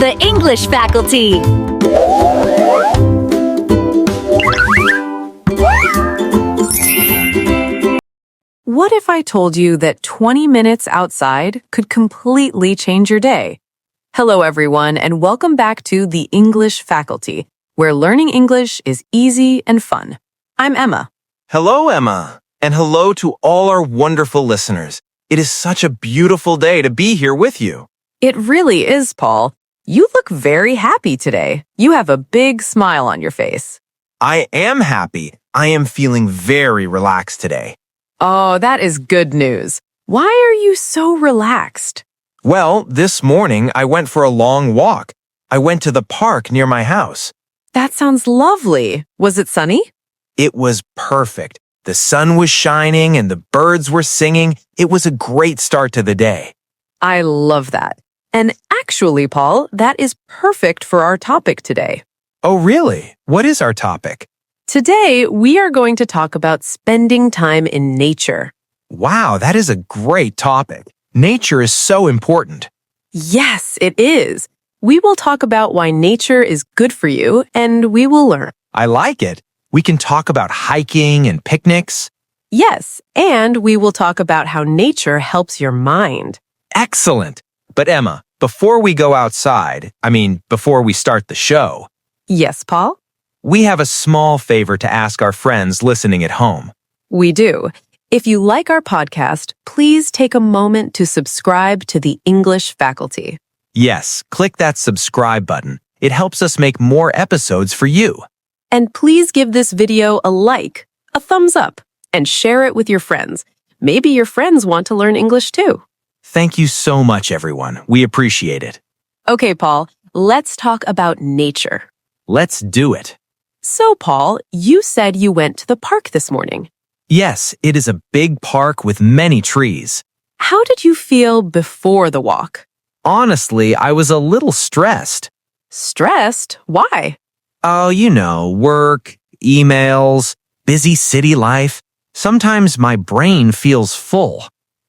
the English faculty. What if I told you that 20 minutes outside could completely change your day? Hello, everyone, and welcome back to the English faculty, where learning English is easy and fun. I'm Emma. Hello, Emma, and hello to all our wonderful listeners. It is such a beautiful day to be here with you. It really is, Paul. You look very happy today. You have a big smile on your face. I am happy. I am feeling very relaxed today. Oh, that is good news. Why are you so relaxed? Well, this morning I went for a long walk. I went to the park near my house. That sounds lovely. Was it sunny? It was perfect. The sun was shining and the birds were singing. It was a great start to the day. I love that. And actually, Paul, that is perfect for our topic today. Oh, really? What is our topic? Today, we are going to talk about spending time in nature. Wow, that is a great topic. Nature is so important. Yes, it is. We will talk about why nature is good for you, and we will learn. I like it. We can talk about hiking and picnics. Yes, and we will talk about how nature helps your mind. Excellent. But Emma, before we go outside, before we start the show, Yes, Paul? we have a small favor to ask our friends listening at home. We do. If you like our podcast, please take a moment to subscribe to the English faculty. Yes, click that subscribe button. It helps us make more episodes for you. And please give this video a like, a thumbs up, and share it with your friends. Maybe your friends want to learn English too. Thank you so much, everyone. We appreciate it. Okay, Paul, let's talk about nature. Let's do it. So, Paul, you said you went to the park this morning. Yes, it is a big park with many trees. How did you feel before the walk? Honestly, I was a little stressed. Stressed? Why? Oh, work, emails, busy city life. Sometimes my brain feels full.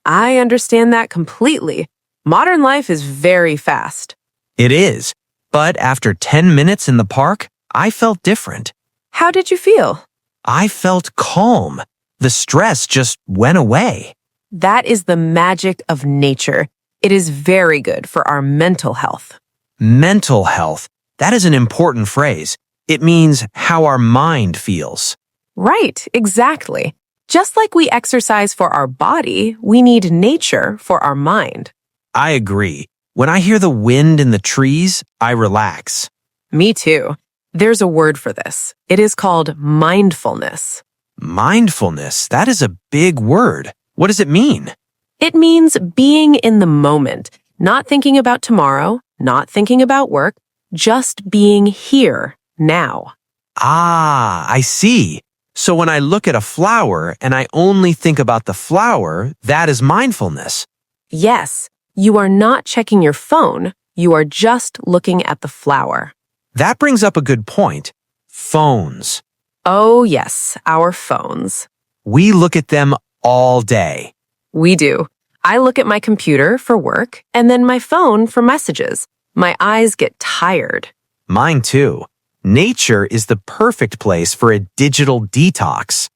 I understand that completely. Modern life is very fast. It is. But after 10 minutes in the park, I felt different. How did you feel? I felt calm. The stress just went away. That is the magic of nature. It is very good for our mental health. Mental health. That is an important phrase. It means how our mind feels. Right, exactly. Just like we exercise for our body, we need nature for our mind. I agree. When I hear the wind in the trees, I relax. Me too. There's a word for this. It is called mindfulness. Mindfulness, that is a big word. What does it mean? It means being in the moment, not thinking about tomorrow, not thinking about work, just being here, now. Ah, I see. So when I look at a flower and I only think about the flower, that is mindfulness. Yes, you are not checking your phone, you are just looking at the flower. That brings up a good point. Phones. Oh yes, our phones. We look at them all day. We do. I look at my computer for work and then my phone for messages. My eyes get tired. Mine too. Nature is the perfect place for a digital detox.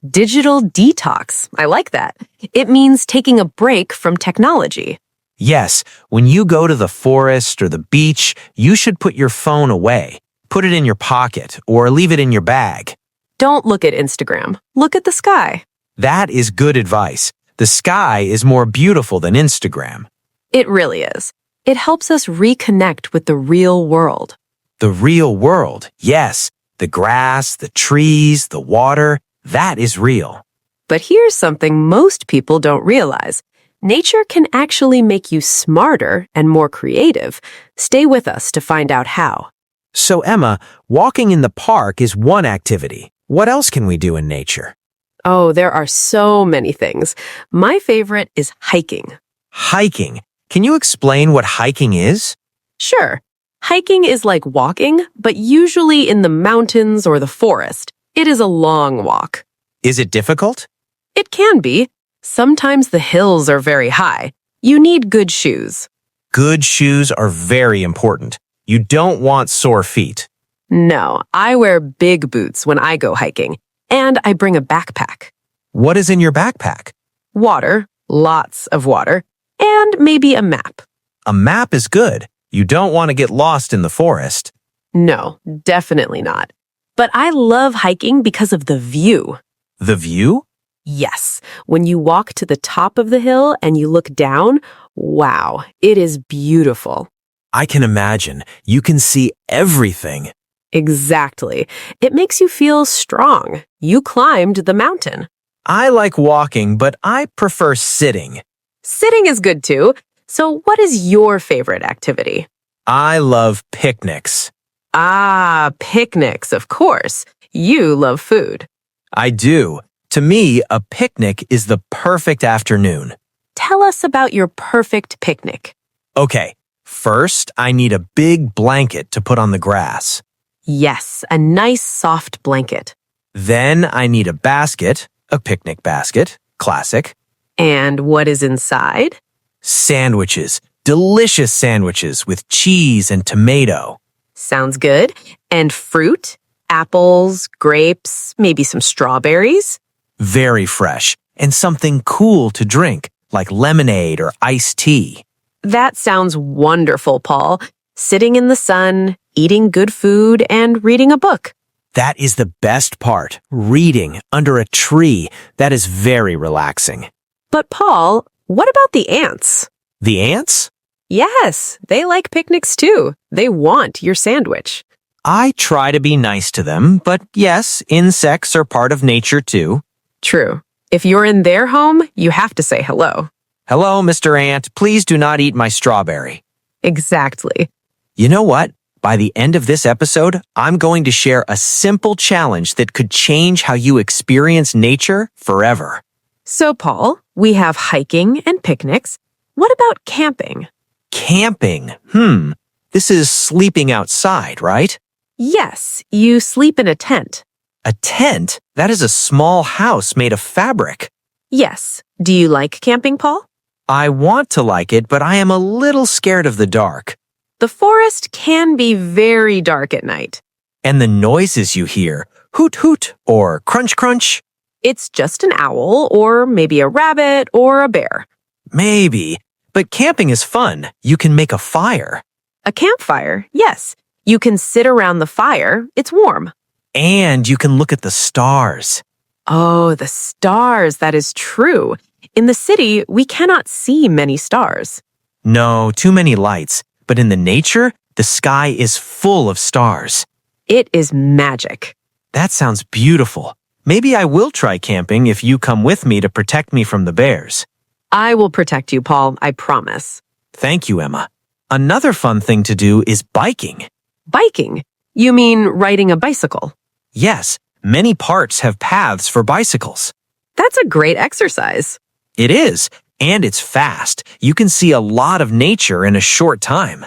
Digital detox. I like that. It means taking a break from technology. Yes, when you go to the forest or the beach, you should put your phone away. Put it in your pocket or leave it in your bag. Don't look at Instagram. Look at the sky. That is good advice. The sky is more beautiful than Instagram. It really is. It helps us reconnect with the real world. The real world, yes. The grass, the trees, the water, that is real. But here's something most people don't realize. Nature can actually make you smarter and more creative. Stay with us to find out how. So Emma, walking in the park is one activity. What else can we do in nature? Oh, there are so many things. My favorite is hiking. Hiking. Can you explain what hiking is? Sure. Hiking is like walking, but usually in the mountains or the forest. It is a long walk. Is it difficult? It can be. Sometimes the hills are very high. You need good shoes. Good shoes are very important. You don't want sore feet. No, I wear big boots when I go hiking, and I bring a backpack. What is in your backpack? Water, lots of water, and maybe a map. A map is good. You don't want to get lost in the forest. No, definitely not. But I love hiking because of the view. The view? Yes, when you walk to the top of the hill and you look down, wow, it is beautiful. I can imagine. You can see everything. Exactly. It makes you feel strong. You climbed the mountain. I like walking, but I prefer sitting. Sitting is good too. So what is your favorite activity? I love picnics. Ah, picnics, of course. You love food. I do. To me, a picnic is the perfect afternoon. Tell us about your perfect picnic. Okay, first I need a big blanket to put on the grass. Yes, a nice soft blanket. Then I need a basket, a picnic basket, classic. And what is inside? Sandwiches, delicious sandwiches with cheese and tomato. Sounds good. And fruit? Apples, grapes, maybe some strawberries? Very fresh, and something cool to drink, like lemonade or iced tea. That sounds wonderful, Paul. Sitting in the sun, eating good food, and reading a book. That is the best part, reading under a tree. That is very relaxing. But Paul, what about the ants? The ants? Yes, they like picnics too. They want your sandwich. I try to be nice to them, but yes, insects are part of nature too. True. If you're in their home, you have to say hello. Hello, Mr. Ant, please do not eat my strawberry. Exactly. You know what? By the end of this episode, I'm going to share a simple challenge that could change how you experience nature forever. So, Paul, we have hiking and picnics. What about camping? Camping. This is sleeping outside, right? Yes, you sleep in a tent. A tent? That is a small house made of fabric. Yes. Do you like camping, Paul? I want to like it, but I am a little scared of the dark. The forest can be very dark at night. And the noises you hear, hoot hoot or crunch crunch. It's just an owl or maybe a rabbit or a bear. Maybe, but camping is fun. You can make a fire. A campfire, yes. You can sit around the fire. It's warm. And you can look at the stars. Oh, the stars, that is true. In the city, we cannot see many stars. No, too many lights. But in the nature, the sky is full of stars. It is magic. That sounds beautiful. Maybe I will try camping if you come with me to protect me from the bears. I will protect you, Paul, I promise. Thank you, Emma. Another fun thing to do is biking. Biking? You mean riding a bicycle? Yes, many parks have paths for bicycles. That's a great exercise. It is, and it's fast. You can see a lot of nature in a short time.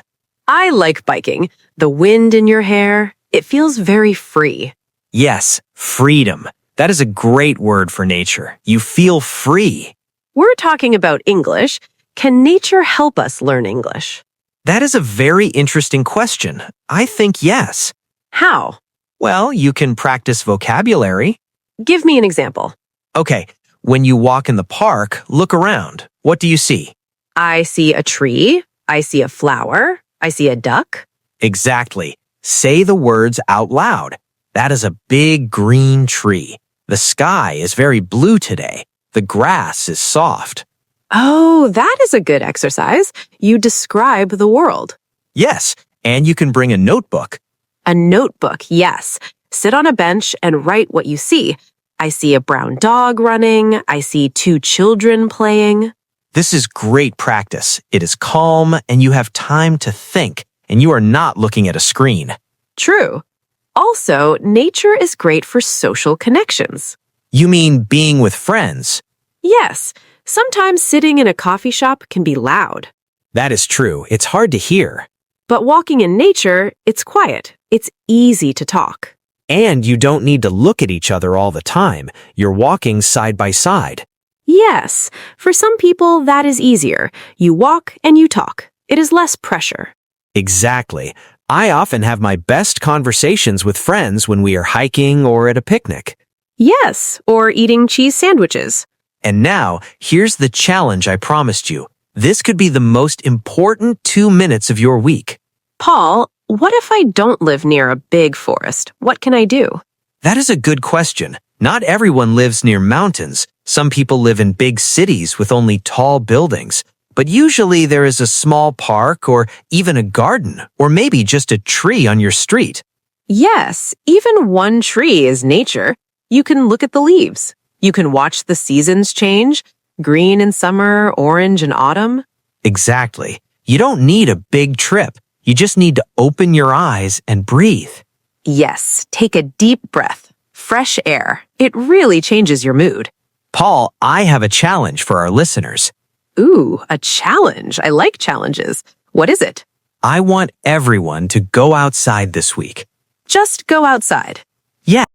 I like biking. The wind in your hair, it feels very free. Yes, freedom. That is a great word for nature. You feel free. We're talking about English. Can nature help us learn English? That is a very interesting question. I think yes. How? Well, you can practice vocabulary. Give me an example. Okay, when you walk in the park, look around. What do you see? I see a tree. I see a flower. I see a duck. Exactly. Say the words out loud. That is a big green tree. The sky is very blue today. The grass is soft. Oh, that is a good exercise. You describe the world. Yes, and you can bring a notebook. A notebook, yes. Sit on a bench and write what you see. I see a brown dog running. I see two children playing. This is great practice. It is calm and you have time to think, and you are not looking at a screen. True. Also, nature is great for social connections. You mean being with friends? Yes, sometimes sitting in a coffee shop can be loud. That is true. It's hard to hear. But walking in nature, it's quiet. It's easy to talk. And you don't need to look at each other all the time. You're walking side by side. Yes, for some people that is easier. You walk and you talk. It is less pressure. Exactly. I often have my best conversations with friends when we are hiking or at a picnic. Yes, or eating cheese sandwiches. And now, here's the challenge I promised you. This could be the most important 2 minutes of your week. Paul, what if I don't live near a big forest? What can I do? That is a good question. Not everyone lives near mountains. Some people live in big cities with only tall buildings. But usually there is a small park or even a garden or maybe just a tree on your street. Yes, even one tree is nature. You can look at the leaves. You can watch the seasons change, green in summer, orange in autumn. Exactly. You don't need a big trip. You just need to open your eyes and breathe. Yes, take a deep breath. Fresh air. It really changes your mood. Paul, I have a challenge for our listeners. Ooh, a challenge. I like challenges. What is it? I want everyone to go outside this week. Just go outside. Yeah,